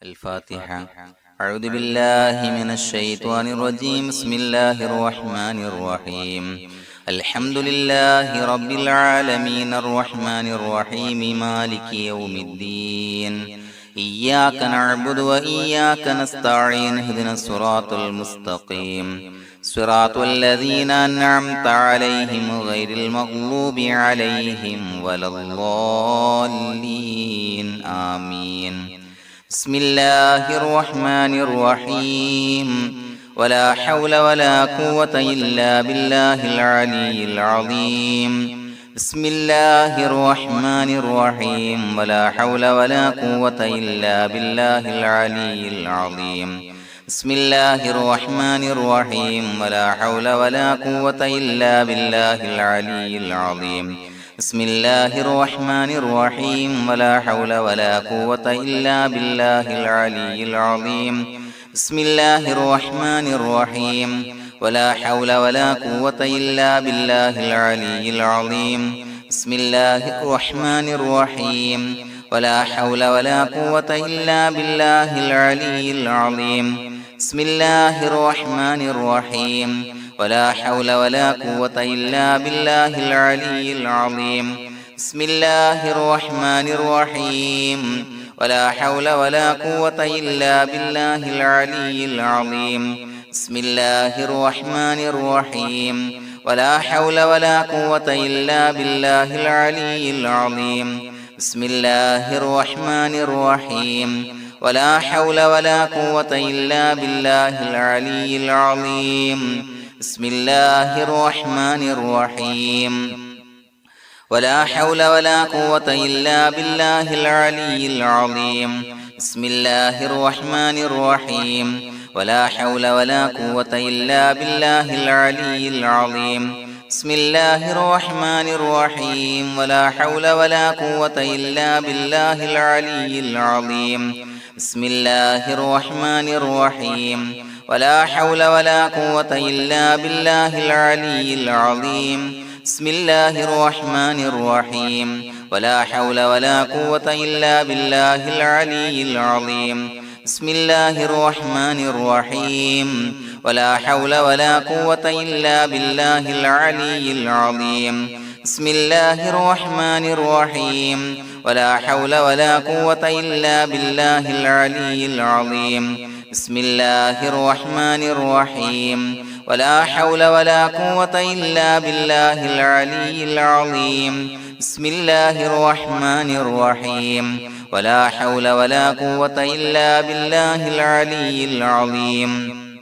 الفاتحة. أعوذ بالله من الشيطان الرجيم. بسم الله الرحمن الرحيم. الحمد لله رب العالمين الرحمن الرحيم مالك يوم الدين. إياك نعبد وإياك نستعين. اهدنا الصراط المستقيم صراط الذين أنعمت عليهم غير المغضوب عليهم ولا الضالين. آمين. بسم الله الرحمن الرحيم. ولا حول ولا قوة إلا بالله العلي العظيم. بسم الله الرحمن الرحيم. ولا حول ولا قوة إلا بالله العلي العظيم. بسم الله الرحمن الرحيم. ولا حول ولا قوة إلا بالله العلي العظيم. بسم الله الرحمن الرحيم. ولا حول ولا قوة إلا بالله العلي العظيم. بسم الله الرحمن الرحيم. ولا حول ولا قوة إلا بالله العلي العظيم. بسم الله الرحمن الرحيم. ولا حول ولا قوة إلا بالله العلي العظيم. بسم الله الرحمن الرحيم. ولا حول ولا قوة إلا بالله العلي العظيم. بسم الله الرحمن الرحيم. ولا حول ولا قوة إلا بالله العلي العظيم. بسم الله الرحمن الرحيم. ولا حول ولا قوة إلا بالله العلي العظيم. بسم الله الرحمن الرحيم. ولا حول ولا قوة إلا بالله العلي العظيم. بسم الله الرحمن الرحيم. ولا حول ولا قوة إلا بالله العلي العظيم. بسم الله الرحمن الرحيم. ولا حول ولا قوة إلا بالله العلي العظيم. بسم الله الرحمن الرحيم. ولا حول ولا قوة إلا بالله العلي العظيم. بسم الله الرحمن الرحيم. ولا حول ولا قوة إلا بالله العلي العظيم. بسم الله الرحمن الرحيم. ولا حول ولا قوة إلا بالله العلي العظيم. بسم الله الرحمن الرحيم. ولا حول ولا قوة إلا بالله العلي العظيم. بسم الله الرحمن الرحيم. ولا حول ولا قوة إلا بالله العلي العظيم. بسم الله الرحمن الرحيم. ولا حول ولا قوة إلا بالله العلي العظيم. بسم الله الرحمن الرحيم. ولا حول ولا قوة إلا بالله العلي العظيم.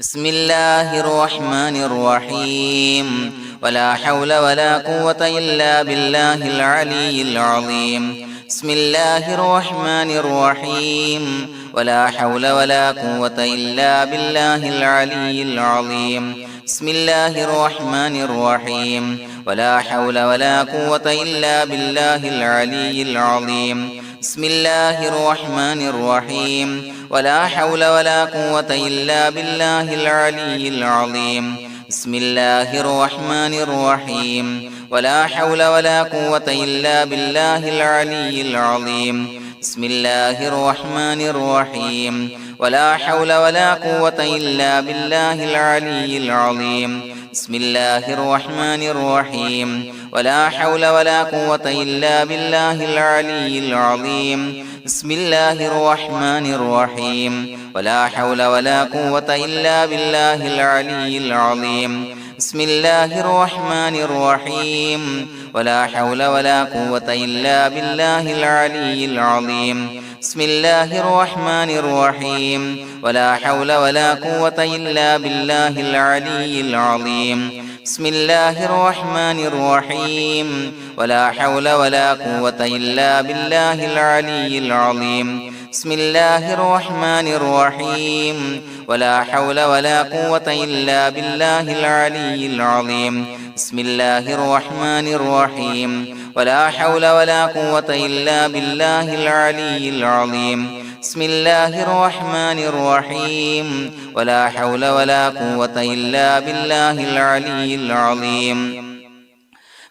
بسم الله الرحمن الرحيم. ولا حول ولا قوة إلا بالله العلي العظيم. بسم الله الرحمن الرحيم. ولا حول ولا قوة إلا بالله العلي العظيم. بسم الله الرحمن الرحيم. ولا حول ولا قوة إلا بالله العلي العظيم. بسم الله الرحمن الرحيم. ولا حول ولا قوة إلا بالله العلي العظيم. بسم الله الرحمن الرحيم. ولا حول ولا قوة إلا بالله العلي العظيم. بسم الله الرحمن الرحيم. ولا حول ولا قوة إلا بالله العلي العظيم. بسم الله الرحمن الرحيم. ولا حول ولا قوة إلا بالله العلي العظيم. بسم الله الرحمن الرحيم. ولا حول ولا قوة إلا بالله العلي العظيم. بسم الله الرحمن الرحيم. ولا حول ولا قوة إلا بالله العلي العظيم. بسم الله الرحمن الرحيم. ولا حول ولا قوة إلا بالله العلي العظيم. بسم الله الرحمن الرحيم. ولا حول ولا قوة إلا بالله العلي العظيم. بسم الله الرحمن الرحيم. ولا حول ولا قوة إلا بالله العلي العظيم. بسم الله الرحمن الرحيم. ولا حول ولا قوة إلا بالله العلي العظيم. بسم الله الرحمن الرحيم. ولا حول ولا قوة إلا بالله العلي العظيم.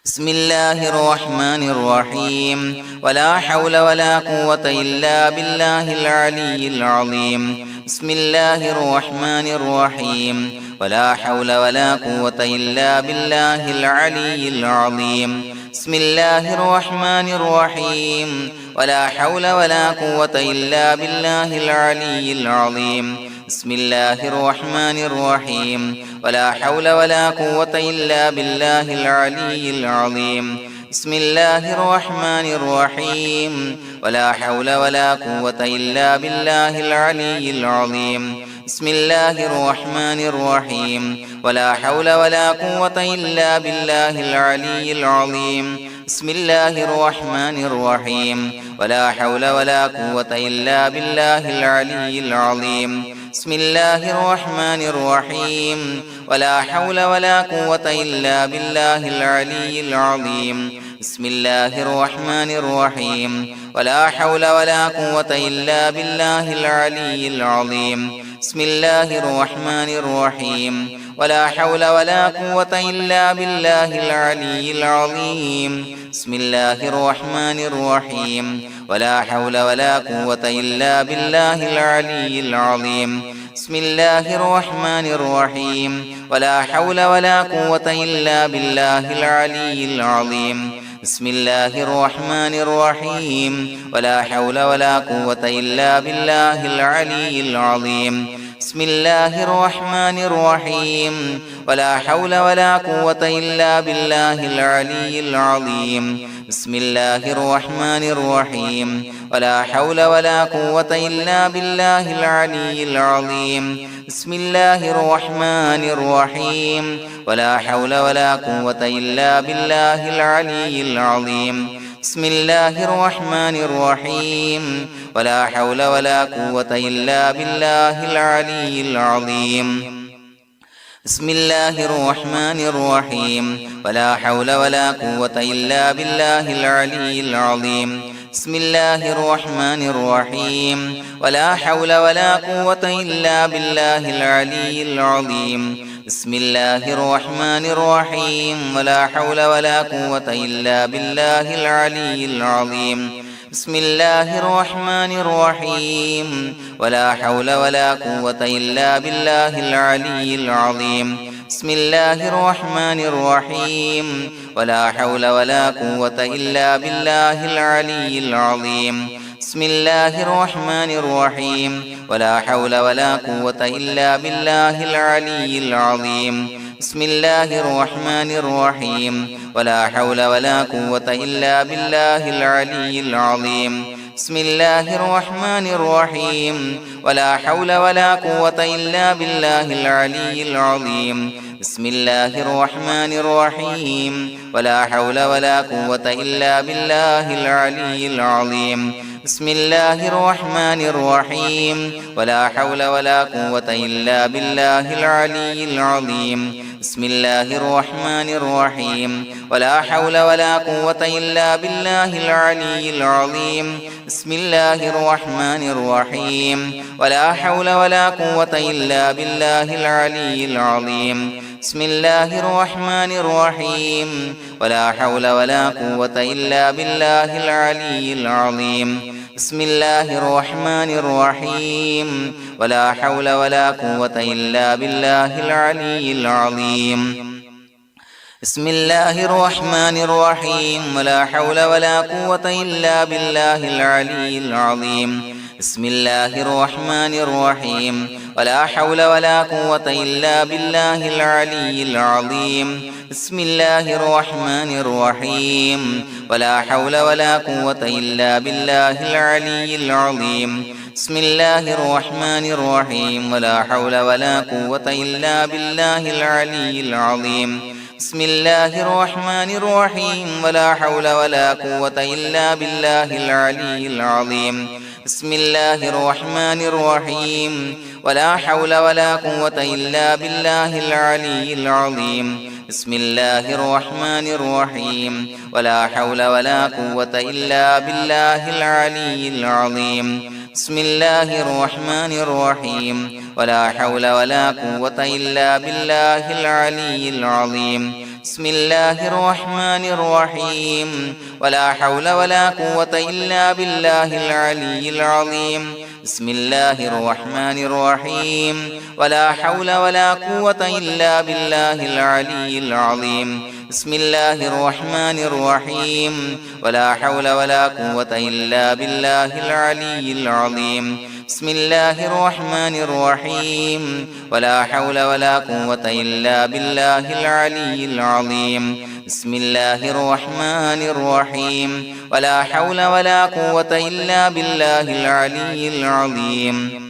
بسم الله الرحمن الرحيم ولا حول ولا قوة إلا بالله العلي العظيم بسم الله الرحمن الرحيم ولا حول ولا قوة إلا بالله العلي العظيم بسم الله الرحمن الرحيم ولا حول ولا قوة إلا بالله العلي العظيم بسم الله الرحمن الرحيم ولا حول ولا قوة إلا بالله العلي العظيم بسم الله الرحمن الرحيم ولا حول ولا قوة إلا بالله العلي العظيم بسم الله الرحمن الرحيم ولا حول ولا قوة إلا بالله العلي العظيم بسم الله الرحمن الرحيم ولا حول ولا قوة إلا بالله العلي العظيم بسم الله الرحمن الرحيم ولا حول ولا قوة إلا بالله العلي العظيم بسم الله الرحمن الرحيم ولا حول ولا قوة إلا بالله العلي العظيم بسم الله الرحمن الرحيم ولا حول ولا قوة إلا بالله العلي العظيم بسم الله الرحمن الرحيم ولا حول ولا قوة إلا بالله العلي العظيم بسم الله الرحمن الرحيم ولا حول ولا قوة إلا بالله العلي العظيم بسم الله الرحمن الرحيم ولا حول ولا قوة إلا بالله العلي العظيم بسم الله الرحمن الرحيم ولا حول ولا قوة إلا بالله العلي العظيم بسم الله الرحمن الرحيم ولا حول ولا قوة إلا بالله العلي العظيم بسم الله الرحمن الرحيم ولا حول ولا قوة إلا بالله العلي العظيم بسم الله الرحمن الرحيم ولا حول ولا قوة إلا بالله العلي العظيم بسم الله الرحمن الرحيم ولا حول ولا قوة إلا بالله العلي العظيم بسم الله الرحمن الرحيم ولا حول ولا قوة إلا بالله العلي العظيم بسم الله الرحمن الرحيم ولا حول ولا قوة إلا بالله العلي العظيم بسم الله الرحمن الرحيم ولا حول ولا قوة إلا بالله العلي العظيم بسم الله الرحمن الرحيم ولا حول ولا قوة إلا بالله العلي العظيم بسم الله الرحمن الرحيم ولا حول ولا قوة إلا بالله العلي العظيم بسم الله الرحمن الرحيم ولا حول ولا قوة إلا بالله العلي العظيم بسم الله الرحمن الرحيم ولا حول ولا قوة إلا بالله العلي العظيم بسم الله الرحمن الرحيم ولا حول ولا قوة إلا بالله العلي العظيم بسم الله الرحمن الرحيم ولا حول ولا قوة إلا بالله العلي العظيم بسم الله الرحمن الرحيم ولا حول ولا قوة إلا بالله العلي العظيم بسم الله الرحمن الرحيم ولا حول ولا قوة إلا بالله العلي العظيم بسم الله الرحمن الرحيم ولا حول ولا قوة إلا بالله العلي العظيم بسم الله الرحمن الرحيم ولا حول ولا قوة إلا بالله العلي العظيم بسم الله الرحمن الرحيم ولا حول ولا قوة إلا بالله العلي العظيم بسم الله الرحمن الرحيم ولا حول ولا قوة إلا بالله العلي العظيم بسم الله الرحمن الرحيم ولا حول ولا قوة إلا بالله العلي العظيم بسم الله الرحمن الرحيم ولا حول ولا قوة إلا بالله العلي العظيم بسم الله الرحمن الرحيم ولا حول ولا قوة إلا بالله العلي العظيم بسم الله الرحمن الرحيم ولا حول ولا قوة إلا بالله العلي العظيم بسم الله الرحمن الرحيم ولا حول ولا قوة إلا بالله العلي العظيم بسم الله الرحمن الرحيم ولا حول ولا قوة إلا بالله العلي العظيم بسم الله الرحمن الرحيم ولا حول ولا قوة إلا بالله العلي العظيم بسم الله الرحمن الرحيم ولا حول ولا قوة إلا بالله العلي العظيم بسم الله الرحمن الرحيم ولا حول ولا قوة إلا بالله العلي العظيم بسم الله الرحمن الرحيم ولا حول ولا قوة إلا بالله العلي العظيم بسم الله الرحمن الرحيم ولا حول ولا قوة إلا بالله العلي العظيم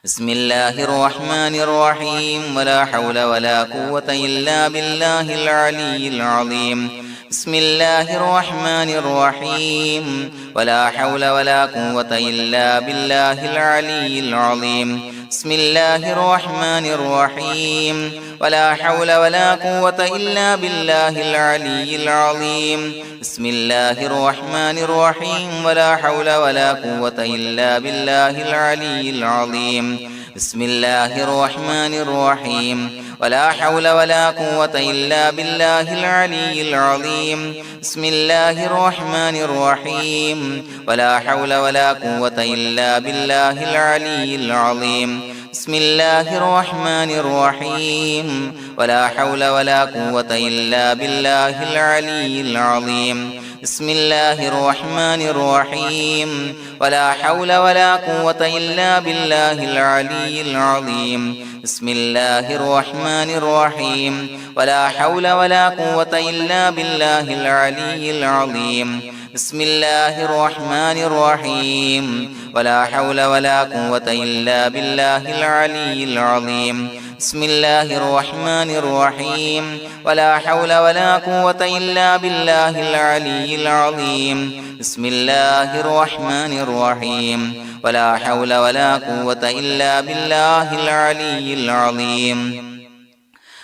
بسم الله الرحمن الرحيم ولا حول ولا قوة إلا بالله العلي العظيم بسم الله الرحمن الرحيم ولا حول ولا قوة إلا بالله العلي العظيم بسم الله الرحمن الرحيم ولا حول ولا قوة إلا بالله العلي العظيم بسم الله الرحمن الرحيم ولا حول ولا قوة إلا بالله العلي العظيم بسم الله الرحمن الرحيم ولا حول ولا قوة إلا بالله العلي العظيم بسم الله الرحمن الرحيم ولا حول ولا قوة إلا بالله العلي العظيم بسم الله الرحمن الرحيم ولا حول ولا قوة إلا بالله العلي العظيم بسم الله الرحمن الرحيم ولا حول ولا قوة إلا بالله العلي العظيم بسم الله الرحمن الرحيم ولا حول ولا قوة إلا بالله العلي العظيم بسم الله الرحمن الرحيم ولا حول ولا قوة إلا بالله العلي العظيم بسم الله الرحمن الرحيم ولا حول ولا قوة إلا بالله العلي العظيم بسم الله الرحمن الرحيم ولا حول ولا قوة إلا بالله العلي العظيم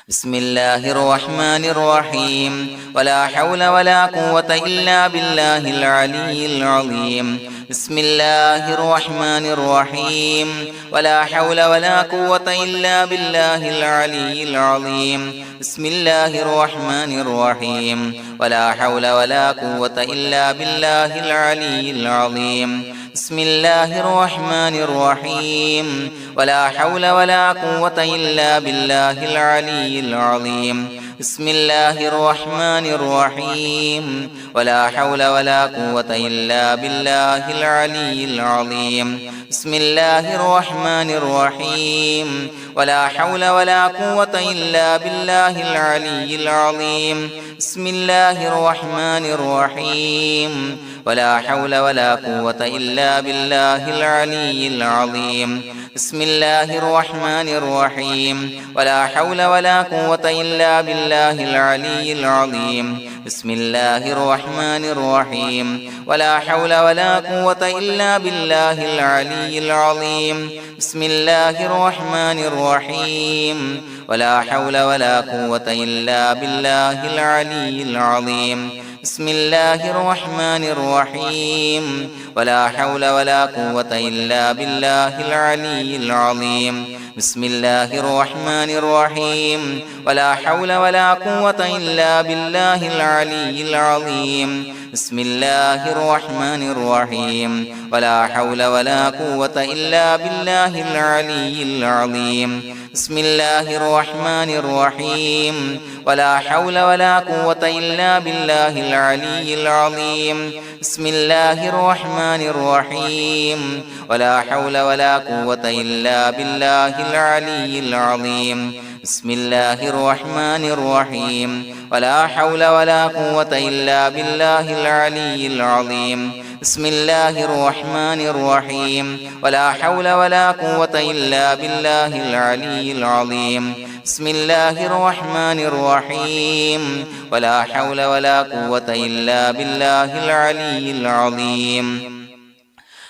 بسم الله الرحمن الرحيم ولا حول ولا قوة إلا بالله العلي العظيم بسم الله الرحمن الرحيم ولا حول ولا قوة إلا بالله العلي العظيم بسم الله الرحمن الرحيم ولا حول ولا قوة إلا بالله العلي العظيم بسم الله الرحمن الرحيم ولا حول ولا قوة إلا بالله العلي العظيم بسم الله الرحمن الرحيم ولا حول ولا قوة إلا بالله العلي العظيم بسم الله الرحمن الرحيم ولا حول ولا قوة إلا بالله العلي العظيم بسم الله الرحمن الرحيم ولا حول ولا قوة إلا بالله العلي العظيم بسم الله الرحمن الرحيم ولا حول ولا قوة إلا بالله العلي العظيم بسم الله الرحمن الرحيم ولا حول ولا قوة إلا بالله العلي العظيم بسم الله الرحمن الرحيم ولا حول ولا قوة إلا بالله العلي العظيم بسم الله الرحمن الرحيم ولا حول ولا قوة إلا بالله العلي العظيم بسم الله الرحمن الرحيم ولا حول ولا قوة إلا بالله العلي العظيم بسم الله الرحمن الرحيم ولا حول ولا قوة إلا بالله العلي العظيم بسم الله الرحمن الرحيم ولا حول ولا قوة إلا بالله العلي العظيم بسم الله الرحمن الرحيم ولا حول ولا قوة إلا بالله العلي العظيم بسم الله الرحمن الرحيم ولا حول ولا قوة إلا بالله العلي العظيم بسم الله الرحمن الرحيم ولا حول ولا قوة إلا بالله العلي العظيم بسم الله الرحمن الرحيم ولا حول ولا قوة إلا بالله العلي العظيم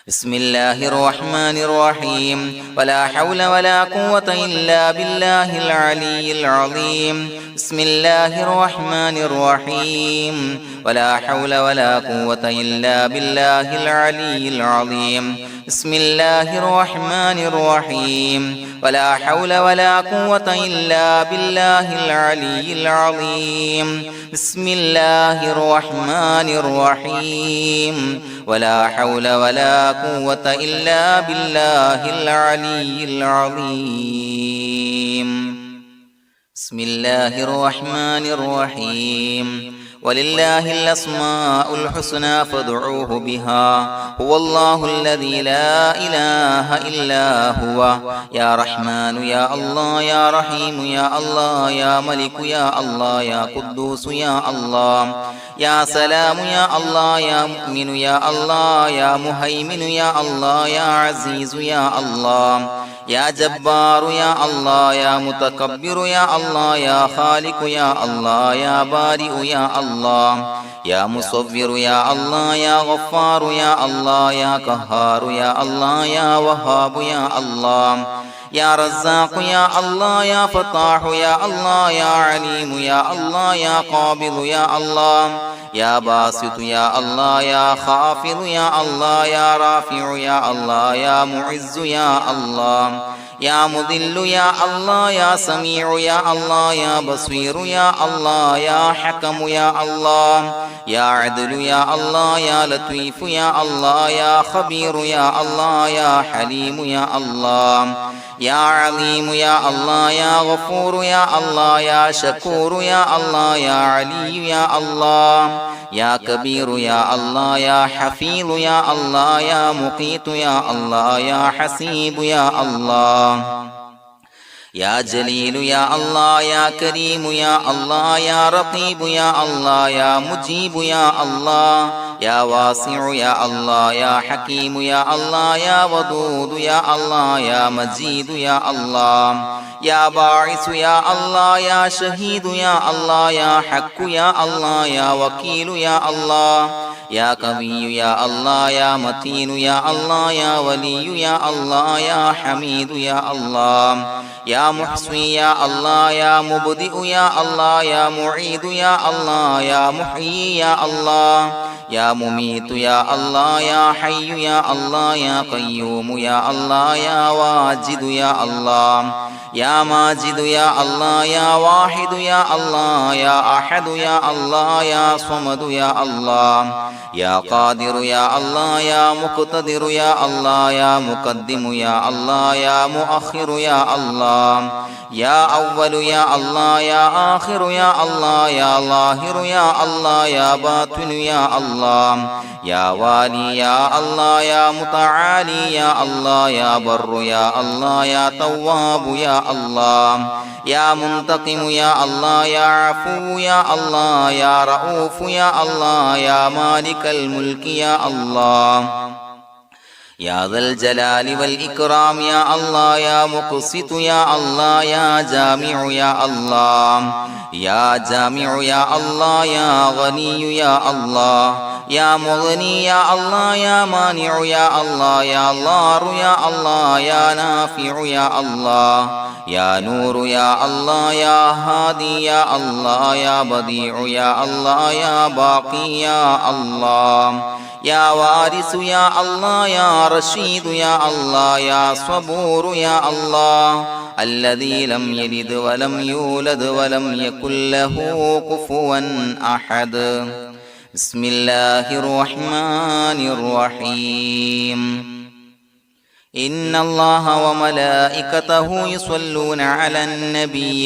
بسم الله الرحمن الرحيم ولا حول ولا قوة إلا بالله العلي العظيم بسم الله الرحمن الرحيم ولا حول ولا قوة إلا بالله العلي العظيم بسم الله الرحمن الرحيم ولا حول ولا قوة إلا بالله العلي العظيم بسم الله الرحمن الرحيم ولا حول ولا قوة إلا بالله العلي العظيم بسم الله الرحمن الرحيم ولله الأسماء الحسنى فادعوه بها هو الله الذي لا إله إلا هو يا رحمن يا الله يا رحيم يا الله يا ملك يا الله يا قدوس يا الله يا سلام يا الله يا مؤمن يا الله يا مهيمن يا الله يا عزيز يا الله يا جبار يا الله يا متكبر يا الله يا خالق يا الله يا بارئ يا الله يا مصور يا الله يا غفار يا الله يا قهار يا الله يا وهاب يا الله يا رزاق يا الله يا فتاح يا الله يا عليم يا الله يا قابض يا الله يا باسط يا الله يا خافض يا الله يا رافع يا الله يا معز يا الله يا مذل يا الله يا سميع يا الله يا بصير يا الله يا حكم يا الله يا عدل يا الله يا لطيف يا الله يا خبير يا الله يا حليم يا الله يا عليم يا الله يا غفور يا الله يا شكور يا الله يا علي يا الله يا كبير يا الله يا حفيظ يا الله يا مقيت يا الله يا حسيب يا الله يا جليل يا الله يا كريم يا الله يا رقيب يا الله يا مجيب يا الله يا واسع يا الله يا حكيم يا الله يا ودود يا الله يا مجيد يا الله يا باعث يا الله يا شهيد يا الله يا حق يا الله يا وكيل يا الله يا قوي يا الله يا متين يا الله يا ولي يا الله يا حميد يا الله يا محصي يا الله يا مبدئ يا الله يا معيد يا الله يا محيي يا الله يا مميت يا الله يا حي يا الله يا قيوم يا الله يا واجد يا الله يا ماجد يا الله يا واحد يا الله يا أحد يا الله يا صمد يا الله يا قادر يا الله يا مقتدر يا الله يا مقدم يا الله يا مؤخر يا الله يا أول يا الله يا آخر يا الله يا ظاهر يا الله يا باطن يا الله يا والي يا الله يا متعالي يا الله يا بر يا الله يا تواب يا الله يا منتقم يا الله يا عفو يا الله يا رؤوف يا الله يا مالك الملك يا الله يا ذا الجلال والإكرام يا الله يا مقسط يا الله يا جامع يا الله يا جامع يا الله يا غني يا الله يا مغني يا الله يا مانع يا الله يا ضار يا الله يا نافع يا الله يا نور يا الله يا هادي يا الله يا بديع يا الله يا باقي يا الله يا وارث يا الله يا رشيد يا الله يا صبور يا الله الذي لم يلد ولم يولد ولم يكن له كفوا أحد بسم الله الرحمن الرحيم إن الله وملائكته يصلون على النبي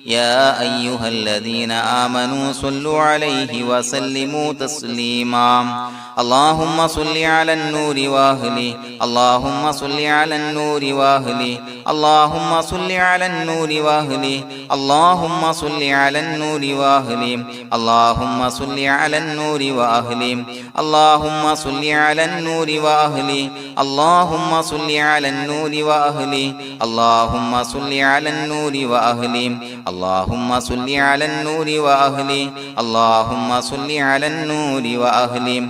يا أيها الذين آمنوا صلوا عليه وسلموا تسليما اللهم صل على النور وأهله اللهم صل على النور وأهله اللهم صل على النور وأهله اللهم صل على النور وأهله اللهم صل على النور وأهله اللهم صل على النور وأهله اللهم صل على النور وأهله اللهم صل على النور وأهله اللهم صل على النور وأهله اللهم صل على النور وأهله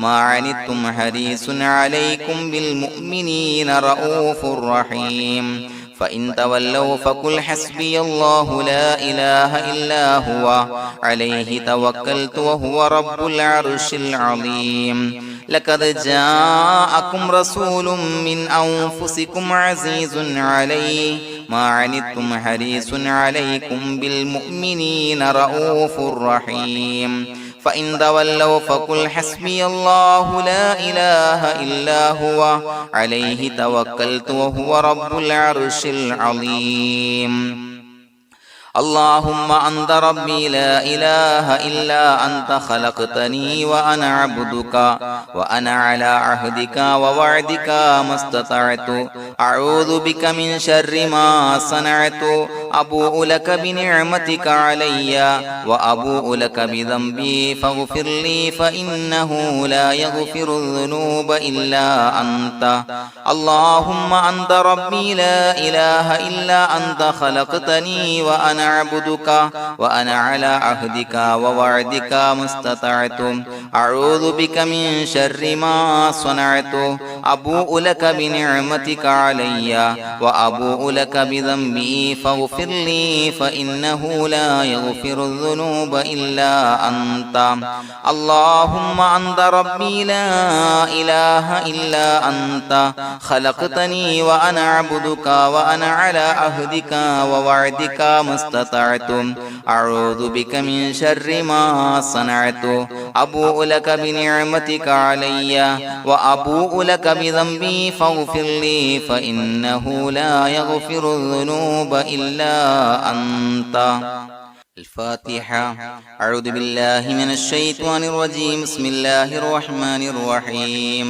ما عنتم حريص عليكم بالمؤمنين رؤوف رحيم فإن تولوا فقل حسبي الله لا إله إلا هو عليه توكلت وهو رب العرش العظيم لقد جاءكم رسول من أنفسكم عزيز عليه ما عنتم حريص عليكم بالمؤمنين رؤوف رحيم فإن تولوا فقل حسبي الله لا إله إلا هو عليه توكلت وهو رب العرش العظيم اللهم أنت ربي لا إله إلا أنت خلقتني وأنا عبدك وأنا على عهدك ووعدك ما استطعت أعوذ بك من شر ما صنعت أبوء لك بنعمتك علي وأبوء لك بذنبي فاغفر لي فإنه لا يغفر الذنوب إلا أنت اللهم أنت ربي لا إله إلا أنت خلقتني وأنا أعبدك وأنا على عهدك ووعدك ما استطعت أعوذ بك من شر ما صنعت أبوء لك بنعمتك علي وأبوء لك بذنبي فاغفر لي فإنه لا يغفر الذنوب إلا أنت اللهم أنت ربي لا إله إلا أنت خلقتني وأنا عبدك وأنا على عهدك ووعدك ما استطعت أعوذ بك من شر ما صنعت أبوء لك بنعمتك علي وأبوء لك بذنبي فاغفر لي فإنه لا يغفر الذنوب إلا أنت الفاتحة أعوذ بالله من الشيطان الرجيم بسم الله الرحمن الرحيم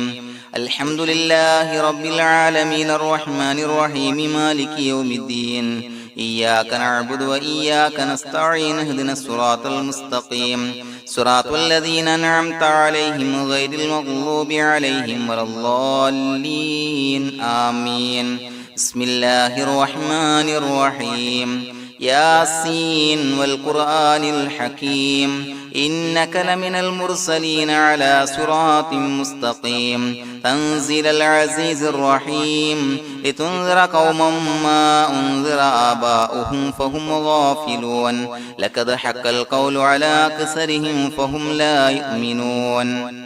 الحمد لله رب العالمين الرحمن الرحيم مالك يوم الدين إياك نعبد وإياك نستعين اهدنا الصراط المستقيم صراط الذين أنعمت عليهم غير المغضوب عليهم ولا الضالين آمين بسم الله الرحمن الرحيم ياسين والقرآن الحكيم إنك لمن المرسلين على صراط مستقيم تنزيل العزيز الرحيم لتنذر قوما ما أنذر آباؤهم فهم غافلون لقد حق القول على أكثرهم فهم لا يؤمنون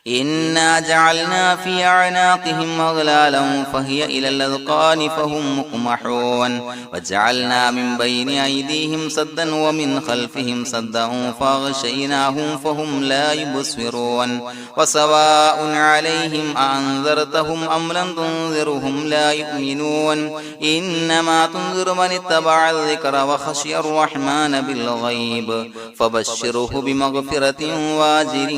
إنا جعلنا في أعناقهم أغلالا فهي إلى الأذقان فهم مقمحون وجعلنا من بين أيديهم سدا ومن خلفهم سدا فأغشيناهم فهم لا يبصرون وسواء عليهم أأنذرتهم أم لم تنذرهم لا يؤمنون إنما تنذر من اتبع الذكر وخشي الرحمن بالغيب فبشره بمغفرة وأجر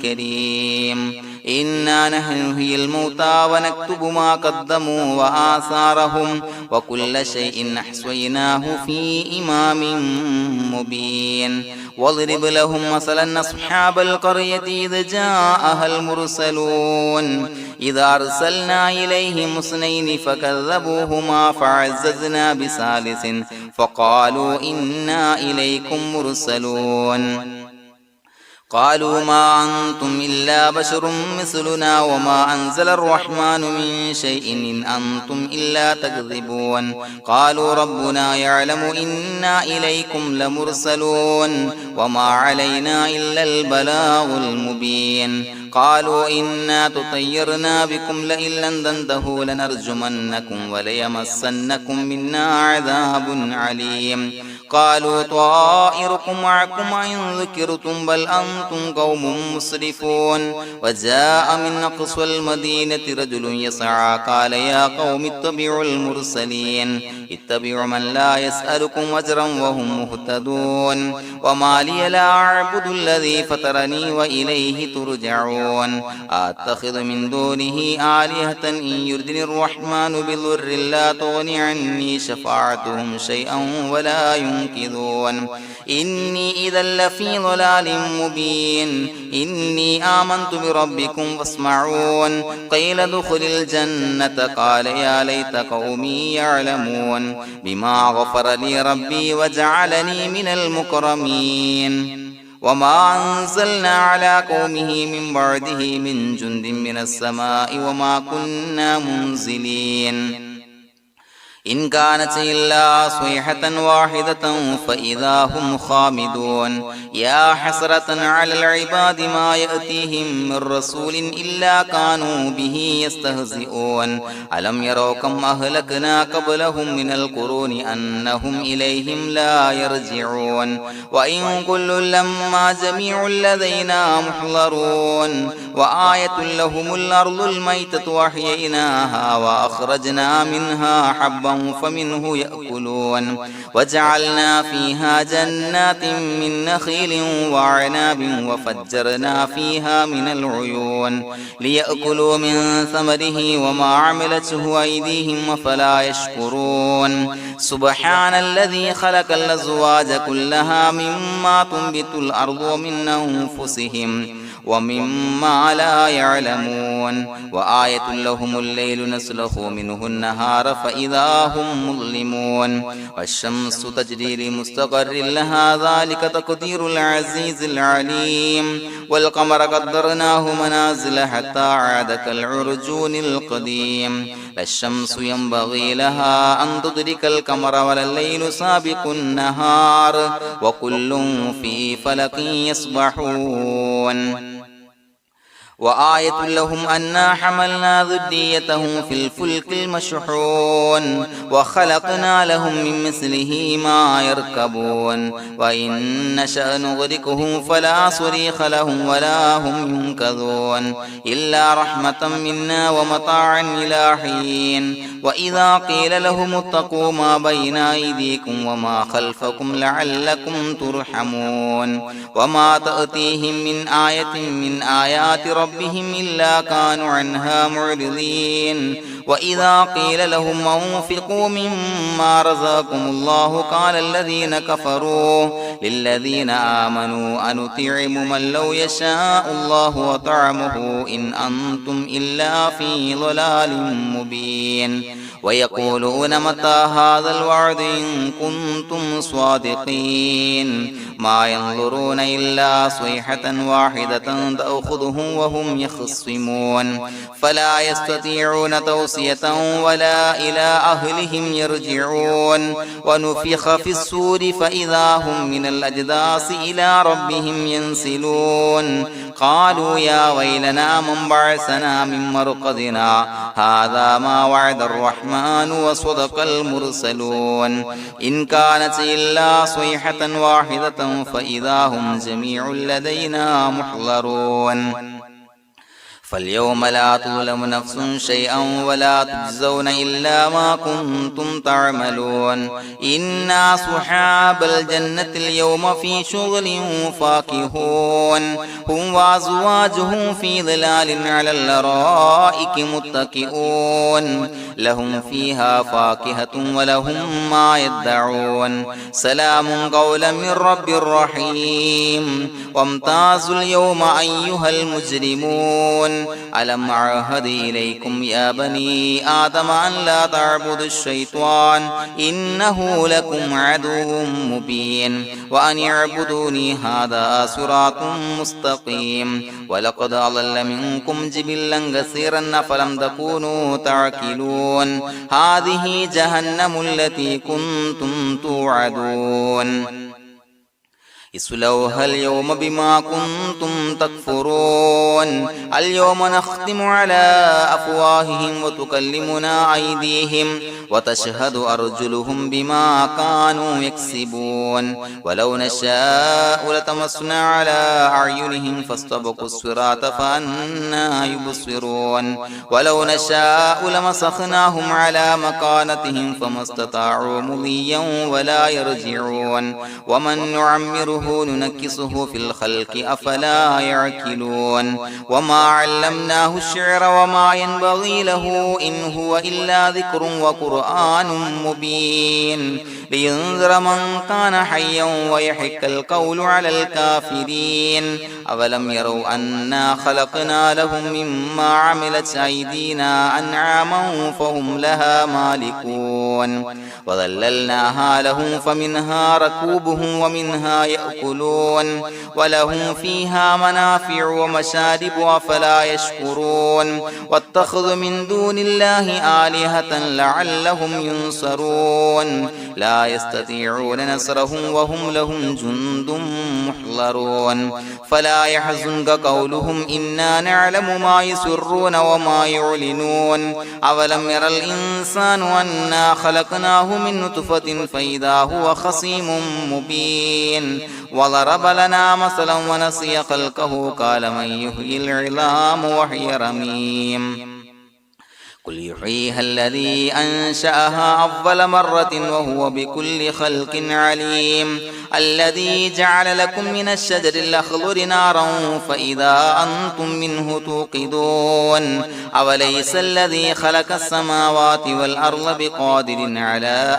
كريم إنا نحن نحيي الموتى ونكتب ما قدموا وآثارهم وكل شيء أحصيناه في إمام مبين واضرب لهم مثلا أصحاب القرية إذ جاءها المرسلون إذا أرسلنا إليهم اثنين فكذبوهما فعززنا بثالث فقالوا إنا إليكم مرسلون قالوا ما أنتم إلا بشر مثلنا وما أنزل الرحمن من شيء إن أنتم إلا تكذبون قالوا ربنا يعلم إنا إليكم لمرسلون وما علينا إلا البلاغ المبين قالوا إنا تطيرنا بكم لئن لم تنتهوا لنرجمنكم وليمسنكم منا عذاب عليم قالوا طائركم معكم إن ذكرتم بل أنتم قوم مسرفون وجاء من أقصى المدينة رجل يسعى قال يا قوم اتبعوا المرسلين اتبعوا من لا يسألكم أجرا وهم مهتدون وما لي لا أعبد الذي فطرني وإليه ترجعون أتخذ من دونه آلهة إن يردني الرحمن بضر لا تغني عني شفاعتهم شيئا ولا ينقذون إني إذا لفي ضلال مبين إني آمنت بربكم فاسمعون قيل ادخل الجنة قال يا ليت قومي يعلمون بما غفر لي ربي وجعلني من المكرمين وما أنزلنا على قومه من بعده من جند من السماء وما كنا منزلين إن كانت إلا صيحة واحدة فإذا هم خامدون يا حسرة على العباد ما يأتيهم من رسول إلا كانوا به يستهزئون ألم يروا كم أهلكنا قبلهم من القرون أنهم إليهم لا يرجعون وإن كل لما جميع لدينا محضرون وآية لهم الأرض الميتة وأحييناها وأخرجنا منها حبا فمنه يأكلون وجعلنا فيها جنات من نخيل وعناب وفجرنا فيها من العيون ليأكلوا من ثمره وما عملته أيديهم فلا يشكرون سبحان الذي خلق الأزواج كلها مما تنبت الأرض ومن أنفسهم ومما لا يعلمون وآية لهم الليل نسلخ منه النهار فإذا هم مظلمون والشمس تجري لمستقر لها ذلك تقدير العزيز العليم والقمر قدرناه منازل حتى عاد كالعرجون القديم لا الشمس ينبغي لها أن تدرك القمر ولا الليل سابق النهار وكل في فلك يسبحون وآية لهم أنا حملنا ذريتهم في الفلك المشحون وخلقنا لهم من مثله ما يركبون وإن نشأ نغرقهم فلا صريخ لهم ولا هم ينقذون إلا رحمة منا ومتاعا إلى حين وإذا قيل لهم اتقوا ما بين أيديكم وما خلفكم لعلكم ترحمون وما تأتيهم من آية من آيات ربهم إلا كانوا عنها معرضين وإذا قيل لهم أنفقوا مما رزقكم الله قال الذين كفروا للذين آمنوا أنطعم من لو يشاء الله وطعمه إن أنتم إلا في ضلال مبين ويقولون متى هذا الوعد إن كنتم صادقين ما ينظرون إلا صيحة واحدة تأخذهم وهم يخصمون فلا يستطيعون توصية ولا إلى أهلهم يرجعون ونفخ في الصور فإذا هم من الأجداث إلى ربهم ينسلون قالوا يا ويلنا من بعثنا من مرقدنا هذا ما وعد الرحمن وصدق المرسلون إن كانت إلا صيحة واحدة فإذا هم جميع لدينا محضرون فاليوم لا تظلم نفس شيئا ولا تجزون إلا ما كنتم تعملون إنا أصحاب الجنة اليوم في شغل فاكهون هم وأزواجهم في ظلال على الأرائك متكئون لهم فيها فاكهة ولهم ما يدعون سلام قولا من رب رحيم وامتازوا اليوم أيها المجرمون ألم أعهد إليكم يا بني آدم أن لا تعبدوا الشيطان إنه لكم عدو مبين وأن اعبدوني هذا صراط مستقيم ولقد أضل منكم جبلا كثيرا فلم تكونوا تعقلون هذه جهنم التي كنتم توعدون اصلوها اليوم بما كنتم تكفرون اليوم نختم على أفواههم وتكلمنا أيديهم وتشهد أرجلهم بما كانوا يكسبون ولو نشاء لطمسنا على أعينهم فاستبقوا الصراط فأنى يبصرون ولو نشاء لمسخناهم على مكانتهم فما استطاعوا مضيا ولا يرجعون ومن نعمره ننكسه في الخلق أفلا يعقلون وما علمناه الشعر وما ينبغي له إن هو إلا ذكر وقرآن مبين لينذر من كان حيا ويحق القول على الكافرين أولم يروا أنا خلقنا لهم مما عملت أيدينا أنعاما فهم لها مالكون وظللناها لهم فمنها ركوبهم ومنها يأكلون يأكلون ولهم فيها منافع ومشارب أفلا يشكرون واتخذوا من دون الله آلهة لعلهم ينصرون لا يستطيعون نصرهم وهم لهم جند محضرون فلا يحزنك قولهم إنا نعلم ما يسرون وما يعلنون أولم ير الإنسان أنا خلقناه من نطفة فإذا هو خصيم مبين وضرب لنا مثلا ونسي خلقه قال من يحيي العظام وهي رميم قل يحييها الذي أنشأها أول مرة وهو بكل خلق عليم الذي جعل لكم من الشجر الأخضر نارا فإذا أنتم منه توقدون أوليس الذي خلق السماوات والأرض بقادر على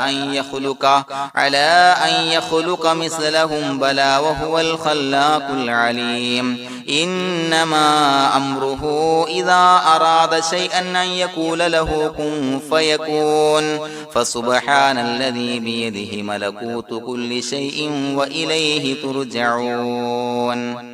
أن يخلق مثلهم بلى وهو الخلاق العليم إنما أمره إذا أراد شيئا أن يقول له كن فيكون فسبحان الذي بيده ملكوت كل شيء وإليه ترجعون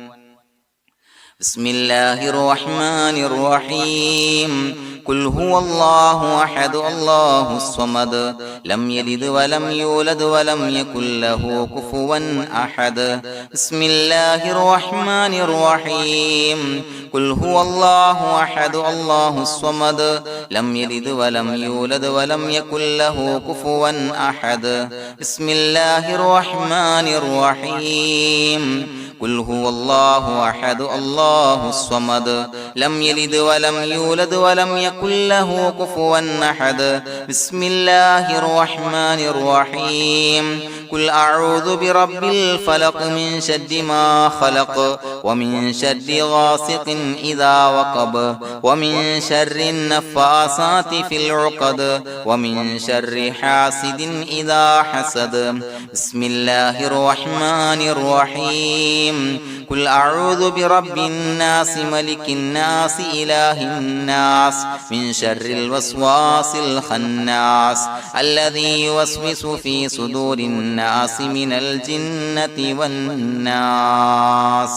بسم الله الرحمن الرحيم قل هو الله أحد الله الصمد لم يلد ولم يولد ولم يكن له كفوا أحد بسم الله الرحمن الرحيم قل هو الله أحد الله الصمد لم يلد ولم يولد ولم يكن له كفوا أحد بسم الله الرحمن الرحيم قل هو الله أحد الله الصمد لم يلد ولم يولد ولم يكن له كفوا أحد بسم الله الرحمن الرحيم قل أعوذ برب الفلق من شر ما خلق ومن شر غاسق إذا وقب ومن شر النفاثات في العقد ومن شر حاسد إذا حسد بسم الله الرحمن الرحيم قل أعوذ برب الناس ملك الناس إله الناس من شر الوسواس الخناس الذي يوسوس في صدور الناس من الجنة والناس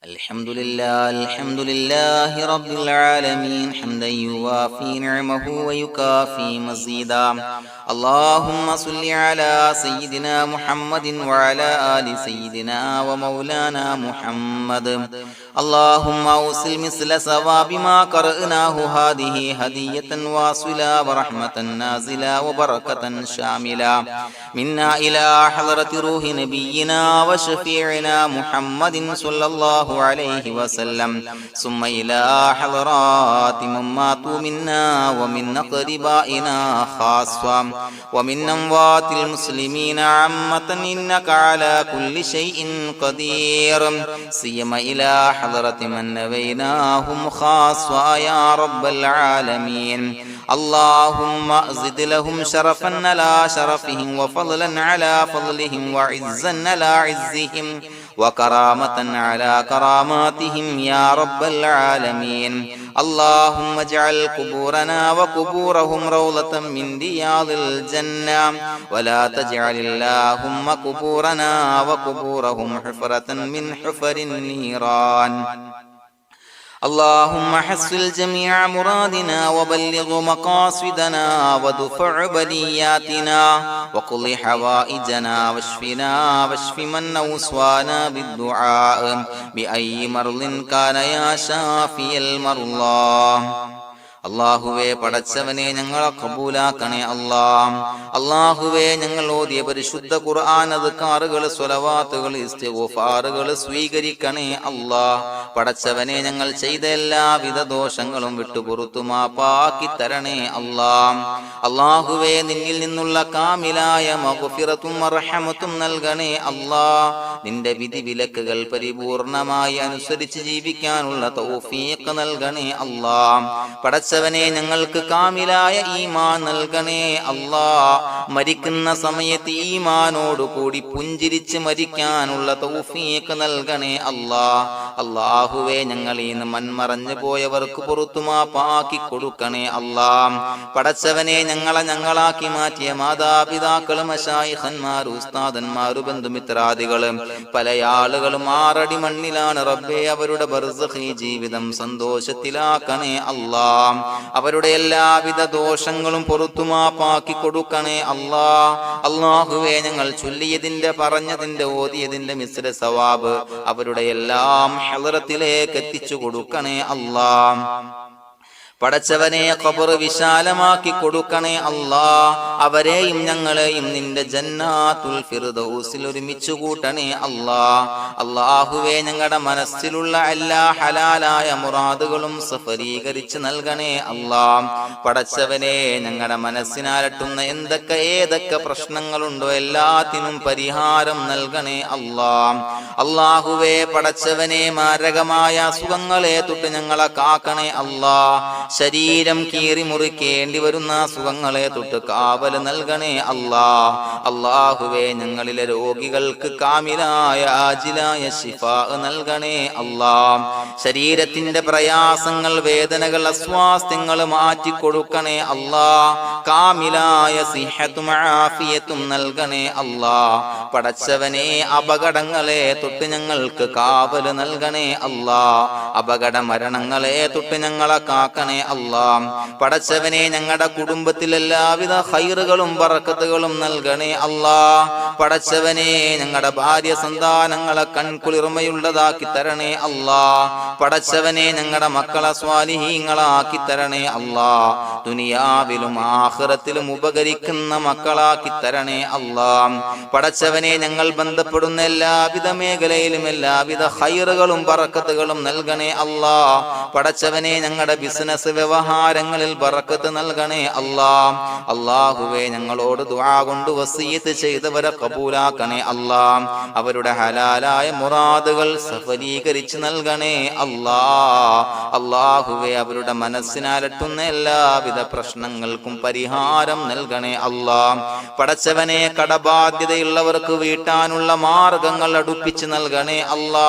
الحمد لله رب العالمين حمدا يوافي نعمه ويكافي مزيدا اللهم صل على سيدنا محمد وعلى آل سيدنا ومولانا محمد اللهم أوصل مثل ثواب ما قرأناه هذه هدية واصلة ورحمة نازلة وبركة شاملة منا إلى حضرة روح نبينا وشفيعنا محمد صلى الله عليه وسلم ثم إلى حضرات من ماتوا منا ومن أقربائنا خاصة ومن أموات المسلمين عامة إنك على كل شيء قدير سيما إلى حضرة من نبيناهم خاصة يا رب العالمين اللهم زد لهم شرفا على شرفهم وفضلا على فضلهم وعزا على عزهم وكرامة على كراماتهم يا رب العالمين اللهم اجعل قبورنا وقبورهم روضة من رياض الجنة ولا تجعل اللهم قبورنا وقبورهم حفرة من حفر النيران اللهم حصل جميع مرادنا وبلغ مقاصدنا ودفع بلياتنا وقض حوائجنا واشفنا واشف من أوصانا بالدعاء بأي مرض كان يا شافي المرضى അള്ളാഹുവേ പടച്ചവനെ ഞങ്ങളെ കബൂലാക്കണേ അള്ളാഹുവേ ഞങ്ങൾ ഓതിയ പരിശുദ്ധ ഖുർആൻ അദ്കാറുകൾ സ്വലവാത്തുകൾ ഇസ്തിഗ്ഫാറുകൾ സ്വീകരിക്കണേ പടച്ചവനെ ഞങ്ങൾ ചെയ്ത എല്ലാവിധ ദോഷങ്ങളും വിട്ടുപുറത്തു മാപ്പാക്കി തരണേ അള്ളാഹുവേ നിന്നിൽ നിന്നുള്ള കാമിലായ മഗ്ഫിറത്തും റഹ്മത്തും നൽകണേ നിന്റെ വിധി വിലക്കുകൾ പരിപൂർണമായി അനുസരിച്ച് ജീവിക്കാനുള്ള തൗഫീഖ് നൽകണേ പടച്ചവനെ ഞങ്ങൾക്ക് കാമിലായ ഈമാൻ നൽകണേ മരിക്കുന്ന സമയത്ത് ഈമാനോട് കൂടി പുഞ്ചിരിച്ച് മരിക്കാനുള്ള തൗഫീഖ് നൽകണേ അല്ലാഹുവേ ഞങ്ങളിൽ നിന്ന് മൺമറഞ്ഞു പോയവർക്ക് പുറത്തുമാപ്പാക്കി കൊടുക്കണേ അല്ലാ. പടച്ചവനെ ഞങ്ങളാക്കി മാറ്റിയ മാതാപിതാക്കള്, മശായിഖന്മാര്, ഉസ്താദന്മാര്, ബന്ധുമിത്രാദികള്, പല ആളുകളും 6 അടി മണ്ണിലാണ് റബ്ബേ. അവരുടെ ബർസഖി ജീവിതം സന്തോഷത്തിലാക്കണേ അല്ലാ. അവരുടെ എല്ലാവിധ ദോഷങ്ങളും പുറത്തുമാപ്പാക്കി കൊടുക്കണേ അല്ലാ. അല്ലാഹുവേ ഞങ്ങൾ ചൊല്ലിയതിന്റെ, പറഞ്ഞതിന്റെ, ഓതിയതിന്റെ മിശ്ര സവാബ് അവരുടെ എല്ലാം ഹളറത്തിലേക്ക് എത്തിച്ചു കൊടുക്കണേ അല്ലാ. പടച്ചവനെ ഖബർ വിശാലമാക്കി കൊടുക്കണേ അല്ലാ. അവരെയും ഞങ്ങളെയും നിന്റെ ജന്നാത്തുൽ ഫിർദൗസിൽ ഒരുമിച്ച് കൂട്ടണേ അല്ലാ. അല്ലാഹുവേ ഞങ്ങളുടെ മനസ്സിലുള്ള എല്ലാ ഹലാലായ മുറാദുകളും സഫലീകരിച്ച് നൽകണേ അല്ലാ. പടച്ചവനെ ഞങ്ങളുടെ മനസ്സിനാലട്ടുന്ന ഏതൊക്കെ പ്രശ്നങ്ങളുണ്ടോ എല്ലാത്തിനും പരിഹാരം നൽകണേ അല്ലാ. അല്ലാഹുവേ പടച്ചവനെ മാരകമായ അസുഖങ്ങളെ തൊട്ട് ഞങ്ങളെ കാക്കണേ അല്ലാ. ശരീരം കീറി മുറിക്കേണ്ടി വരുന്ന സുഖങ്ങളെ തൊട്ട് കാവല് നൽകണേ അല്ലാ. അല്ലാഹുവേ ഞങ്ങളിലെ രോഗികൾക്ക് കാമിലായ ആജിലായ ശിഫാ നൽകണേ അല്ലാ. ശരീരത്തിന്റെ പ്രയാസങ്ങൾ, വേദനകൾ, അസ്വാസ്ഥ്യങ്ങൾ മാറ്റിക്കൊടുക്കണേ അല്ലാ. കാമിലായ സിഹത്തും ആഫിയത്തും നൽകണേ അല്ലാ. പടച്ചവനെ അപകടങ്ങളെ തൊട്ട് ഞങ്ങൾക്ക് കാവല് നൽകണേ അല്ലാ. അപകട മരണങ്ങളെ തൊട്ട് ഞങ്ങളെ കാക്കണേ അല്ലാ. പടച്ചവനെ ഞങ്ങളുടെ കുടുംബത്തിൽ എല്ലാവിധ ഖൈറുകളും ബറക്കത്തുകളും നൽകണേ അല്ലാ. പടച്ചവനെ ഞങ്ങളുടെ ഭാര്യ സന്താനങ്ങളെ കൺകുളിർമയുള്ളതാക്കി തരണേ അല്ലാ. പടച്ചവനെ ഞങ്ങളുടെ മക്കളെ സ്വാലിഹീങ്ങളാക്കി തരണേ അല്ലാ. ദുനിയാവിലും ആഖിറത്തിലും ഉപകരിക്കുന്ന മക്കളാക്കി തരണേ അല്ലാ. പടച്ചവനെ ഞങ്ങൾ ബന്ധപ്പെടുന്ന എല്ലാവിധ മേഖലയിലും എല്ലാവിധ ഖൈറുകളും ബറക്കത്തുകളും നൽകണേ അല്ലാ. പടച്ചവനെ ഞങ്ങളുടെ ബിസിനസ് വ്യവഹാരങ്ങളിൽ ബറക്കത്ത് നൽകണേ അല്ലാ. അല്ലാഹുവേ ഞങ്ങളോട് ദുആ കൊണ്ട് വസിയത്ത് ചെയ്തവരെ കബൂലാക്കണേ അല്ലാ. അവരുടെ ഹലാലായ മുറാദുകൾ സഫലീകരിച്ച് നൽകണേ അല്ലാ. അല്ലാഹുവേ അവരുടെ മനസ്സിനാലട്ടുന്ന എല്ലാവിധ പ്രശ്നങ്ങൾക്കും പരിഹാരം നൽകണേ അല്ലാ. പടച്ചവനെ കടബാധ്യതയുള്ളവർക്ക് വീട്ടാനുള്ള മാർഗങ്ങൾ അടുപ്പിച്ച് നൽകണേ അല്ലാ.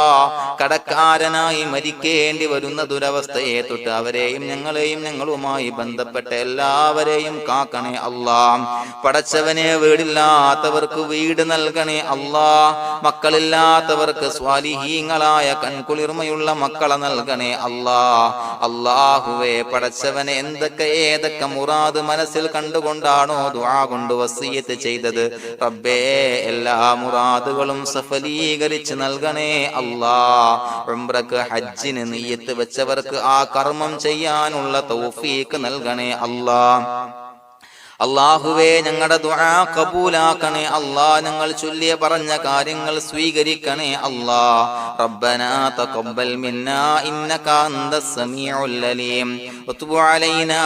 കടക്കാരനായി മരിക്കേണ്ടി വരുന്ന ദുരവസ്ഥയെ തൊട്ട് അവരെയും ഞങ്ങളെയും ഞങ്ങളുമായി ബന്ധപ്പെട്ട എല്ലാവരെയും കാക്കണേ അല്ലാ. പടച്ചവനെ വീടില്ലാത്തവർക്ക് വീട് നൽകണേ അല്ലാ. മക്കളില്ലാത്തവർക്ക് സ്വാലിഹീങ്ങളായ കൺകുളിർമയുള്ള മക്കളെ നൽകണേ അല്ലാ. അല്ലാഹുവേ പടച്ചവനെ ഏതൊക്കെ മുറാദ് മനസ്സിൽ കണ്ടുകൊണ്ടാണോ ദുആ കൊണ്ട് വസിയത്ത് ചെയ്തത് റബ്ബേ, എല്ലാ മുറാദുകളും സഫലീകരിച്ച് നൽകണേ അല്ലാ. ഉംറക്ക് ഹജ്ജിന് നിയ്യത്ത് വെച്ചവർക്ക് ആ കർമ്മം ചെയ്യാനുള്ള തൗഫീഖ് നൽകണേ അല്ലാ. അല്ലാഹുവേ ഞങ്ങളുടെ ദുആ കബൂലാക്കണേ അല്ലാ. ഞങ്ങൾ ചൊല്ലിയ പറഞ്ഞ കാര്യങ്ങൾ സ്വീകരിക്കണേ അല്ലാ. റബ്ബനാ തഖബ്ബൽ മിന്നാ ഇന്നക അന്തസ് സമീഉൽ അലീം വതുബ് അലൈനാ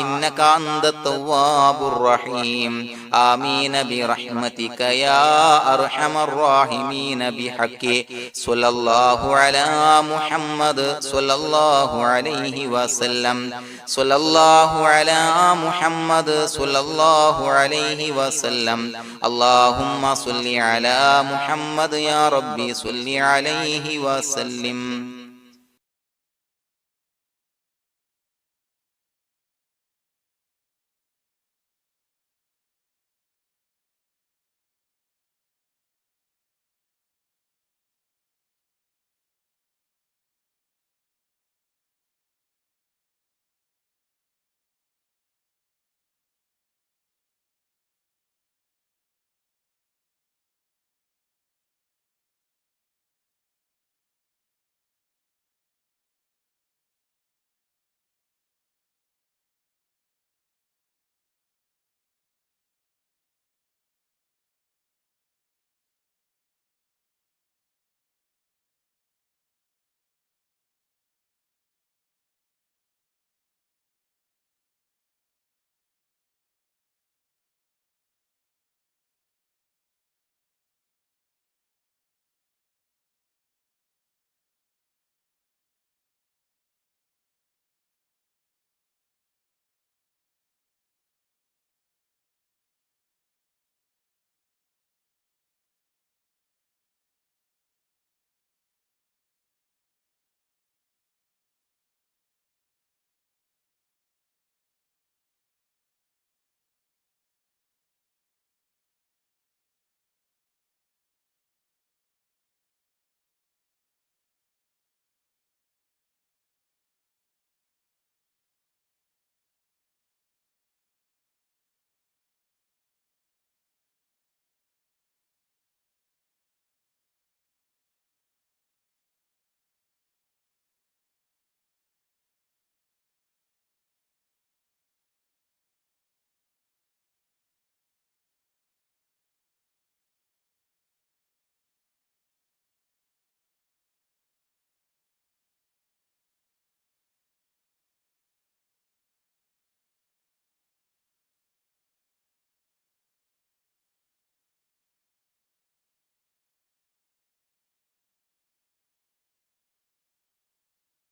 ഇന്നക അന്തത് തവ്വാബുർ റഹീം. ആമീൻ ബിറഹ്മതിക യാ അർഹമർ റഹീമീൻ ബിഹഖി സ്വല്ലല്ലാഹു അലാ മുഹമ്മദ് സ്വല്ലല്ലാഹു അലൈഹി വസല്ലം. സ്വല്ലല്ലാഹു അലാ മുഹമ്മദ് സ്വല്ലല്ലാഹു അലൈഹി വസല്ലം. അല്ലാഹുമ്മ സ്വല്ലി അലാ മുഹമ്മദ് യാ റബ്ബി സ്വല്ലി അലൈഹി വസല്ലം.